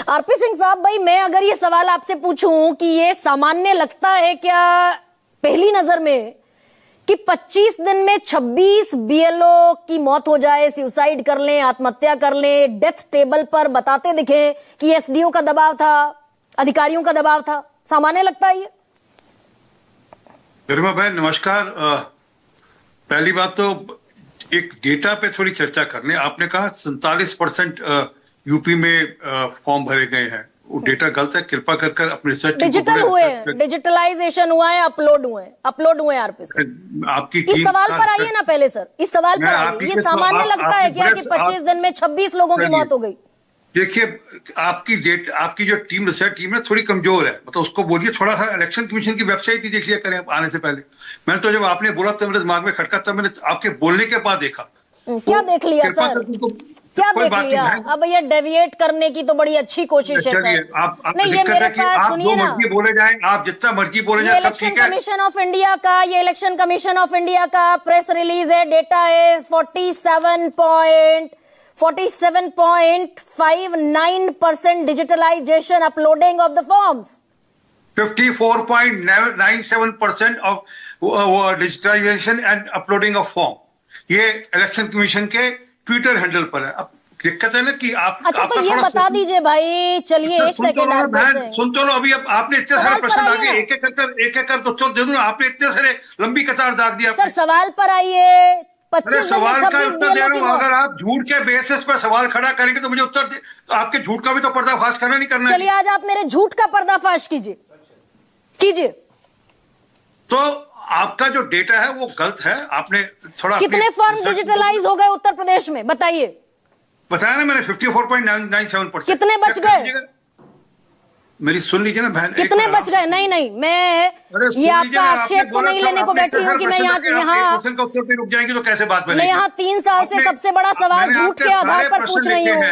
RP Singh साहब, भाई मैं अगर ये सवाल आपसे पूछूं कि ये सामान्य लगता है क्या पहली नजर में कि 25 दिन में 26 बीएलओ की मौत हो जाए, सुसाइड कर लें, आत्महत्या कर लें, डेथ टेबल पर बताते दिखे कि एसडीओ का दबाव था, अधिकारियों का दबाव था, सामान्य लगता है ये? गरिमा बहन नमस्कार। पहली बात तो एक डेटा पे थोड़ी चर्चा कर लें। आपने कहा 47% यूपी में फॉर्म भरे गए हैं, वो डेटा गलत है। कृपा कर अपने रिसर्च डिजिटल हुए, डिजिटलाइजेशन हुआ है, अपलोड हुए आरपी से। आपकी इस सवाल पर आइए ना पहले सर, इस सवाल पर आइए। ये सामान्य लगता है क्या कि 25 दिन में 26 लोगों की मौत हो गई? देखिए, आपकी जो रिसर्च टीम है थोड़ी कमजोर है, मतलब उसको बोलिए थोड़ा सा इलेक्शन कमीशन की वेबसाइट ही देख लिया करें आने से पहले। मैंने तो जब आपने बोला तो मेरे दिमाग में खटका, तब मैंने आपके बोलने के बाद देखा। क्या देख लिया सर? क्या देख लिया? अब ये डेविएट करने की तो बड़ी अच्छी कोशिश है सर। नहीं, ये मेरे पास सुनिए ना, बोले जाए, आप जितना मर्जी बोले जाए, सब ठीक है। कमीशन ऑफ इंडिया का, ये इलेक्शन कमीशन ऑफ इंडिया का प्रेस रिलीज है, डेटा है 47.59% digitalisation, uploading of the forms. 54.97% of digitalisation and uploading of form. ये इलेक्शन कमीशन के ट्विटर हैंडल पर है। अब दिक्कत है ना कि आप अच्छा, तो ये बता दीजिए भाई, चलिए एक सेकंड सुन तो लो। अभी अब आपने इतने सारे प्रश्न दागे, एक एक कर तो उत्तर दे दूं। आपने इतने सारे लंबी कतार दाग दिया। सर सवाल पर आइए। सवाल का उत्तर दे रहा हूँ। अगर आप झूठ के बेसिस पर सवाल खड़ा करेंगे तो मुझे उत्तर आपके झूठ का भी तो पर्दाफाश करना नहीं करना। चलिए आज आप मेरे झूठ का पर्दाफाश कीजिए। तो आपका जो डेटा है वो गलत है। आपने थोड़ा कितने फॉर्म डिजिटलाइज हो गए उत्तर प्रदेश में, बताइए? बताया ना मैंने, 54.97%। कितने बच गए? मेरी सुन लीजिए ना बहन, कितने बच गए? नहीं, मैं ये आपका आक्षेप तो नहीं लेने को बैठी हूँ कि मैं यहाँ क्वेश्चन का उत्तर पे रुक जाएंगे तो कैसे बात बनेगी? मैं यहाँ 3 साल से सबसे बड़ा सवाल झूठ के आधार पर पूछ रही हूँ।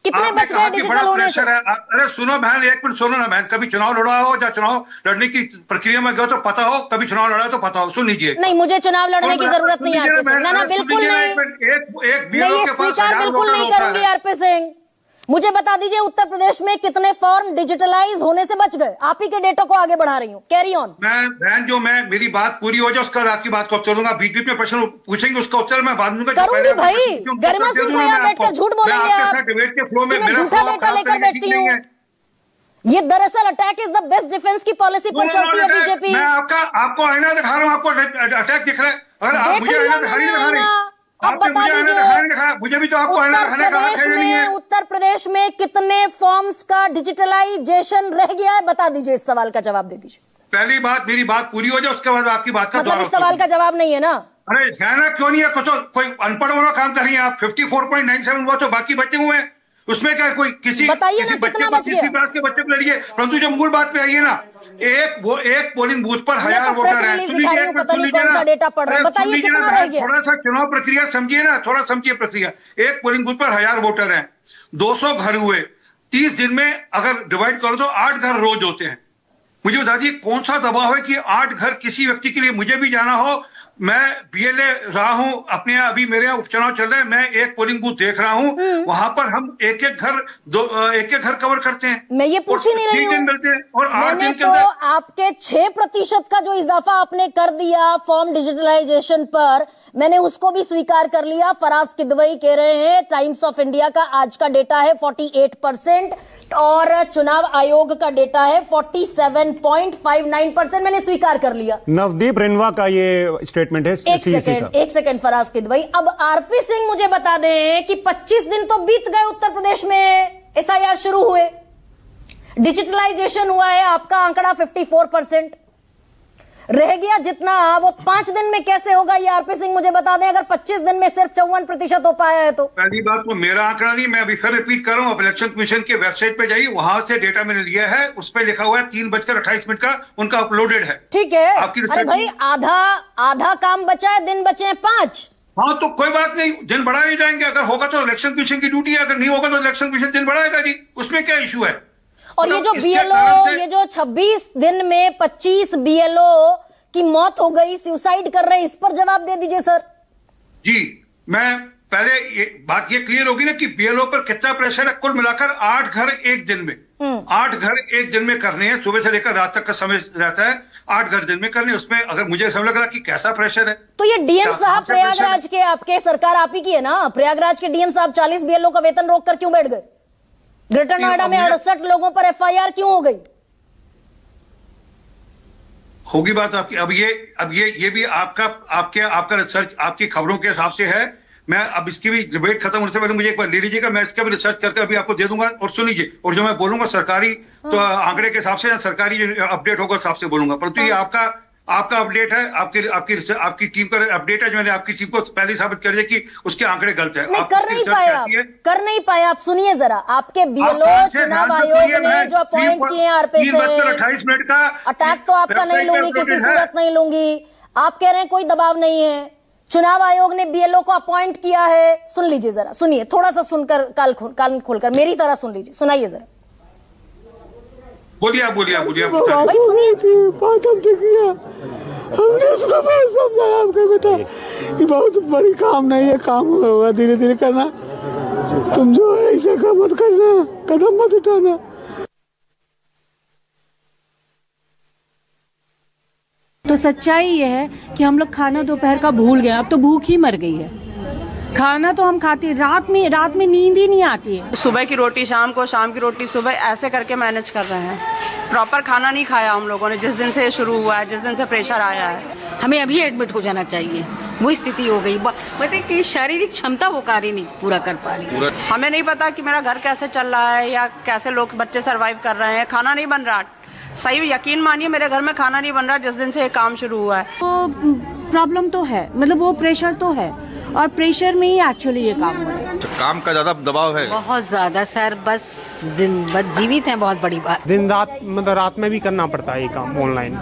कितने बच गए डिजिटल होने से? अरे सुनो बहन, एक मिनट सुनो ना बहन। कभी चुनाव लड़ा हो या चुनाव लड़ने की प्रक्रिया में गए तो पता हो, कभी चुनाव लड़ा तो पता हो। सुन लीजिए। नहीं, मुझे चुनाव लड़ने की जरूरत नहीं है। ना बिल्कुल नहीं, बिल्कुल नहीं करूंगी आरपी सिंह। मुझे बता दीजिए उत्तर प्रदेश में कितने फॉर्म डिजिटलाइज होने से बच गए? आप ही के डेटा को आगे बढ़ा रही हूँ, कैरी ऑन। मैं मेरी बात पूरी हो जाए उसका आपकी बात को उत्तर दूंगा। बीच में प्रश्न पूछेंगे उसका उत्तर मैं बाद में करूंगी भाई। गरिमा सिंह को यहाँ बैठकर झूठ बोलेंगे आप? डिबेट के फ्लो में मेरा झूठा डेटा लेकर बैठती हूँ। ये दरअसल attack is the best defence की पॉलिसी पर चलती है बीजेपी। मैं आपको आईना दिखा रहा हूँ, आपको अटैक दिख रहा है। अगर आप मुझे आईना दिखा नहीं दिखा रही, आपने मुझे आईना दिखा नहीं दिखाया, मुझे भी तो आपको आईना दिखाने का हक है नहीं है? उत्तर प्रदेश में कितने फॉर्म्स का डिजिटलाइजेशन रह गया है, बता दीजिए। इस सवाल का जवाब दे दीजिए। पहली बात, मेरी बात पूरी हो जाए उसके बाद आपकी बात का मतलब इस सवाल का जवाब नहीं है ना? अरे है ना, क्यों नहीं है? कुछ कोई अनपढ़ वाला काम कर रही है आप। 54.97 हुआ तो बाकी बचे हुए हैं, उसमें क्या कोई किसी बच्चे को, किसी क्लास के बच्चे को लड़िए। परंतु जब मूल बात पे आइए ना, एक पोलिंग बूथ पर 1000 वोटर है। सुन लीजिए ना, थोड़ा सा चुनाव प्रक्रिया समझिए ना, थोड़ा समझिए प्रक्रिया। एक पोलिंग बूथ पर 1000 वोटर हैं, 200 घर हुए। 30 दिन में अगर डिवाइड करो तो 8 घर रोज होते हैं। मुझे बता दीजिए कौन सा दबाव है कि 8 घर किसी व्यक्ति के लिए? मुझे भी जाना हो, मैं बीएलए रहा हूं अपने यहाँ, अभी मेरे यहाँ उपचुनाव चल रहे हैं, मैं एक पोलिंग बूथ देख रहा हूं, वहां पर हम एक एक घर कवर करते हैं। मैं ये पूछ ही नहीं रही हूँ। मिलते हैं और 8 दिन के अंदर आपके 6% का जो इजाफा आपने कर दिया फॉर्म डिजिटलाइजेशन पर, मैंने उसको भी स्वीकार कर लिया। फराज किदवई कह रहे हैं, टाइम्स ऑफ इंडिया का आज का डेटा है 48% और चुनाव आयोग का डेटा है 47.59%। मैंने स्वीकार कर लिया। नवदीप रिनवा का ये स्टेटमेंट है। एक सेकंड फराज किदवई। अब आरपी सिंह मुझे बता दें कि 25 दिन तो बीत गए उत्तर प्रदेश में एसआईआर शुरू हुए, डिजिटलाइजेशन हुआ है, आपका आंकड़ा 54% रह गया। जितना वो 5 दिन में कैसे होगा, ये आरपी सिंह मुझे बता दें। अगर 25 दिन में सिर्फ 54% हो पाया है तो? पहली बात तो मेरा आंकड़ा नहीं, मैं अभी फिर रिपीट कर रहा हूँ। इलेक्शन कमीशन के वेबसाइट पे जाइए, वहां से डेटा मैंने लिया है, उस पर लिखा हुआ है 3:28 का उनका अपलोडेड है। ठीक है। अरे भाई आधा काम बचा है, दिन बचे हैं 5। हाँ तो कोई बात नहीं, दिन बढ़ा नहीं जाएंगे। अगर होगा तो इलेक्शन कमीशन की ड्यूटी है, अगर नहीं होगा तो इलेक्शन कमीशन दिन बढ़ाएगा जी, उसमें क्या इशू है? और ये जो बीएलओ, ये जो 26 दिन में 25 बीएलओ की मौत हो गई, सुसाइड कर रहे हैं, इस पर जवाब दे दीजिए सर। जी, मैं पहले ये बात ये क्लियर होगी ना कि बीएलओ पर कितना प्रेशर है। कुल मिलाकर 8 घर एक दिन में, 8 घर एक दिन में करने हैं, सुबह से लेकर रात तक का समय रहता है, 8 घर दिन में करने। उसमें अगर मुझे समझ लग रहा कि कैसा प्रेशर है। तो ये डीएम क्या- साहब कौन सा प्रेशर है? प्रयागराज के, आपके सरकार आप ही की है ना, प्रयागराज के डीएम साहब 40 बीएलओ का वेतन रोककर क्यों बैठ गए? ग्रेटर नहीं, नोएडा में मुझे- 68 लोगों पर एफआईआर क्यों हो गई? होगी बात आपकी। अब ये भी आपका रिसर्च आपकी खबरों के हिसाब से है। मैं अब इसकी भी डिबेट खत्म होने से पहले मुझे एक बार ले लीजिएगा, मैं इसका भी रिसर्च करके अभी आपको दे दूंगा। और सुन लीजिए, और जो मैं बोलूंगा सरकारी तो आंकड़े के हिसाब से या सरकारी जो अपडेट होगा उस हिसाब से बोलूंगा। परंतु ये आपका अपडेट है, आपकी टीम का अपडेट है, जो मैंने आपकी टीम को पहले ही साबित कर दिया कि उसके आंकड़े गलत है। नहीं, आप कर उसकी नहीं रिसर्च पाया, कैसी है? कर नहीं पाया। आप सुनिए जरा, आपके बीएलओ ध्यान से चुनाव सुनिए, आयोग ने मैं जो अपॉइंट किए हैं आरपी से, 3:28 मिनट का अटैक तो आपका नहीं वेबसाइट पे लूंगी, किसी अपलोडेड है। सूरत नहीं लूंगी। आप कह रहे हैं कोई दबाव नहीं है, चुनाव आयोग ने बीएलओ को अपॉइंट किया है। सुन लीजिए जरा, सुनिए, थोड़ा सा सुनकर कान खोलकर मेरी तरह सुन लीजिए, सुनाइए जरा। बोलिए आप बताइए। भाई सुनिए। बहुत हमने किया, हमने उसको बहुत समझाया आपके बेटा ये बहुत बड़ी काम नहीं है, काम होगा धीरे धीरे करना, तुम जो है ऐसे का मत करना, कदम मत उठाना। तो सच्चाई ये है कि हम लोग खाना दोपहर का भूल गए, अब तो भूख ही मर गई है। खाना तो हम खाते, रात में नींद ही नहीं आती है। सुबह की रोटी शाम को, शाम की रोटी सुबह, ऐसे करके मैनेज कर रहे हैं। प्रॉपर खाना नहीं खाया हम लोगों ने जिस दिन से ये शुरू हुआ है, जिस दिन से प्रेशर आया है। हमें अभी एडमिट हो जाना चाहिए, वो स्थिति हो गई। मतलब कि शारीरिक क्षमता वो कार्य नहीं पूरा कर पा रही। हमें नहीं पता कि मेरा घर कैसे चल रहा है या कैसे लोग बच्चे सरवाइव कर रहे हैं। खाना नहीं बन रहा, सही यकीन मानिए मेरे घर में खाना नहीं बन रहा जिस दिन से ये काम शुरू हुआ है। वो प्रॉब्लम तो है, मतलब वो प्रेशर तो है, और प्रेशर में ही एक्चुअली ये काम हो रहा है। काम का ज्यादा दबाव है, बहुत ज्यादा सर, बस जीवित हैं, बहुत बड़ी बात। दिन रात, मतलब रात में भी करना पड़ता है ये काम, ऑनलाइन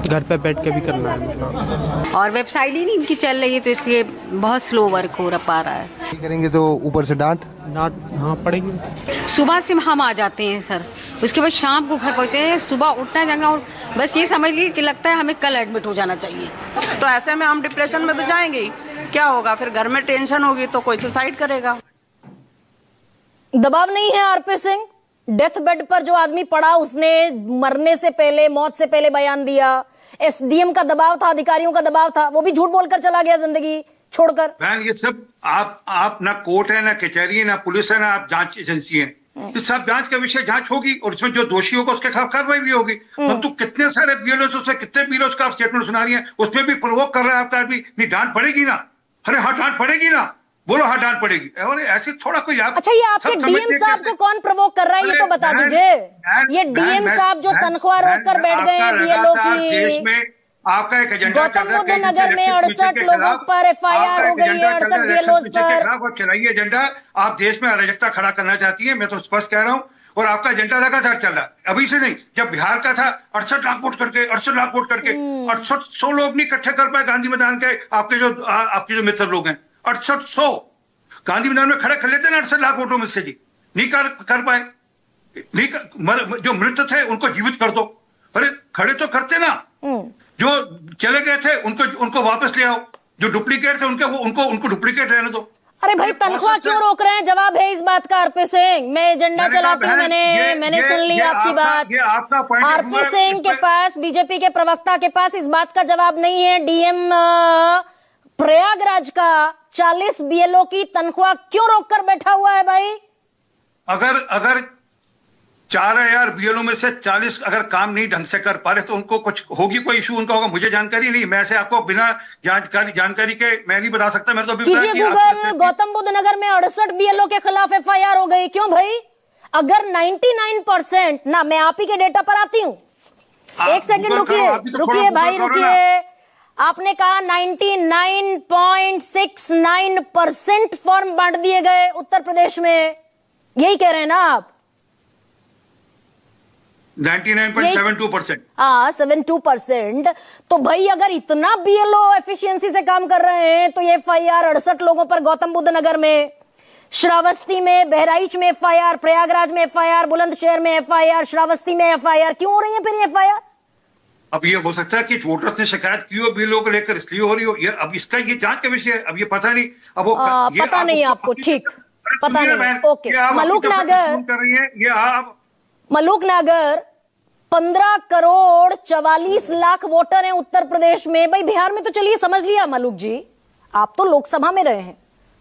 घर पे बैठ के भी करना है मतलब। और वेबसाइट ही नहीं इनकी चल रही है, तो इसलिए बहुत स्लो वर्क हो पा रहा है। करेंगे तो ऊपर से डांट हाँ पड़ेगी। सुबह से हम आ जाते हैं सर, उसके बाद शाम को घर पहुंचते हैं, सुबह उठना जाना, और बस ये समझ लीजिए कि लगता है हमें कल एडमिट हो जाना चाहिए। तो ऐसे में हम डिप्रेशन में तो जाएंगे ही। क्या होगा फिर? घर में टेंशन होगी तो कोई सुसाइड करेगा। दबाव नहीं है आरपी सिंह? डेथ बेड पर जो आदमी पड़ा उसने मरने से पहले, मौत से पहले बयान दिया। एसडीएम का दबाव था, अधिकारियों का दबाव था, वो भी झूठ बोलकर चला गया जिंदगी छोड़कर। बहन ये सब आप ना कोर्ट है, ना कचहरी है, ना पुलिस है, ना आप जांच एजेंसी है। ये सब जांच का विषय, जांच होगी और इसमें जो दोषी होगा उसके खिलाफ कार्रवाई भी होगी। हम तो कितने सारे बीएलओ, उसमें कितने बीएलओ का आप स्टेटमेंट सुना रही है, उसमें भी प्रोवोक कर रहा है आपका आदमी। नहीं, डांट पड़ेगी ना? अरे हाँ, डांट पड़ेगी ना? बोलो हाँ, डांट पड़ेगी। और ऐसे थोड़ा कोई आप अच्छा, ये आपके डीएम साहब को कौन प्रवोक कर रहा है, ये तो बता दीजिए। ये डीएम साहब जो तनख्वाह रोककर बैठ गए हैं बीएलओ की। देश में आपका एक एजेंडा चल गौतम रहा बुद्ध नगर में 68 लोगों पर एफआईआर हो गई है, 68 बीएलओ पर। चलाइए एजेंडा। आप देश में अराजकता खड़ा करना चाहती है, मैं तो स्पष्ट कह रहा हूं। और आपका एजेंडा लगातार चल रहा है, अभी से नहीं। जब बिहार का था 68 लाख वोट करके 6800 लोग नहीं इकट्ठे कर पाए गांधी मैदान के, आपके जो मित्र लोग हैं 6800 गांधी मैदान में खड़े कर लेते ना 68 लाख वोटों में से जी, नहीं कर पाए। जो मृत थे उनको जीवित कर दो। अरे खड़े तो करते ना। जो चले गए थे उनको वापस ले आओ। जो डुप्लीकेट थे उनको डुप्लीकेट रहने दो। अरे भाई, तनख्वाह क्यों रोक रहे हैं? जवाब है इस बात का आरपी सिंह। मैं एजेंडा चलाती हूँ, मैंने सुन ली आपकी बात। ये आपका पॉइंट आरपी सिंह के पास, बीजेपी के प्रवक्ता के पास इस बात का जवाब नहीं है। डीएम प्रयागराज का 40 बीएलओ की तनख्वाह क्यों रोककर बैठा हुआ है भाई? अगर 4000 बीएलओ में से 40 अगर काम नहीं ढंग से कर पा रहे तो उनको कुछ होगी, कोई इशू उनका होगा। मुझे जानकारी नहीं, मैं ऐसे आपको बिना जानकारी के मैं नहीं बता सकता। मेरा तो कीजिए गूगल। गौतम बुद्ध नगर में 68 बीएलओ के खिलाफ एफआईआर हो गई। क्यों भाई? अगर 99% ना, मैं आप ही के डेटा पर आती हूँ, एक सेकंड रुकिए भाई, रुकिए। आपने कहा 99.69% फॉर्म बांट दिए गए उत्तर प्रदेश में, यही कह रहे हैं ना आप? 99.72%। हाँ, 72%। तो भाई अगर इतना बीएलओ एफिशिएंसी से काम कर रहे हैं तो ये एफआईआर 68 लोगों पर गौतम बुद्ध नगर में, श्रावस्ती में, बहराइच में एफआईआर, प्रयागराज में एफआईआर, बुलंदशहर में एफआईआर, श्रावस्ती में एफआईआर, क्यों हो रही है फिर ये एफआईआर? अब ये हो सकता है कि वोटर्स ने शिकायत की हो बिलों को लेकर, इसलिए हो रही हो। ये अब इसका ये जांच का विषय है, अब ये पता नहीं। अब वो ये पता नहीं आपको, ठीक, पता नहीं। ओके, मलूक नागर कर रही है ये आप। मलूक नागर, 15 करोड़ 44 लाख वोटर हैं उत्तर प्रदेश में। भाई बिहार में तो चलिए समझ लिया मलूक जी, आप तो लोकसभा में रहे हैं,